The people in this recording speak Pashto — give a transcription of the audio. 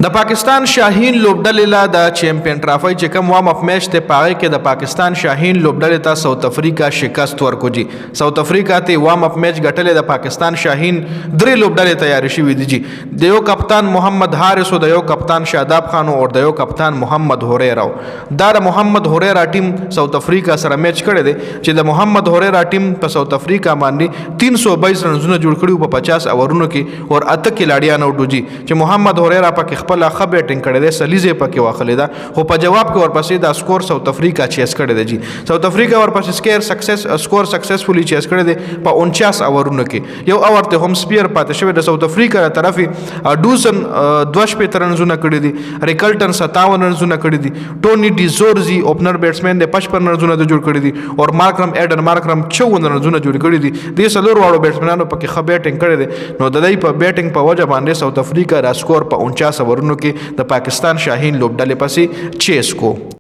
د پاکستان شاهین لوبډلې لا د چیمپئن ټرافي چې کوم وام اف میچ ته پاره کې د پاکستان شاهین لوبډلې ته ساوث افریقا شکست ورکو جی ساوث افریقا ته وام اف میچ غټلې د پاکستان شاهین درې لوبډلې تیار شوې دي جی د یو کپتان محمد حارث او د یو کپتان شاداب خان او د یو کپتان محمد هوریرا دا د محمد هوریرا ټیم ساوث افریقا سره میچ کړی دی چې د محمد هوریرا ټیم په ساوث افریقا باندې 322 رنونه جوړ کړي په 50 اورونو کې او 8 کلاډیان او ډوجي چې محمد هوریرا په خپل ښه بیټینګ کړی دی سلیزه پکې واخلې ده خو په جواب کې ورپسې دا سکور ساوث افریقا چیس کړی دی جی ساوث افریقا ورپسې سکور سکسسفولي چیس کړی دی په 49 اورونو کې یو اور ته هم سپیر پاتې شوی د ساوث افریقا تر طرفي ډوسن 2 رنونه کړی دي ریکلټن 57 رنونه کړی دي ټونی ډي زورزي اوپنر بیټسمن د 55 رنونه جوړ کړی دي او مارکرم ایډن مارکرم 54 رنونه جوړ کړی دي د سلور واړو بیټسمنانو پکې ښه بیټینګ کړی دی نو د دې په بیټینګ په وجه باندې ساوث افریقا را سکور په 49 اورونو د پاکستان شاهین لوبډلې پسې چیس کو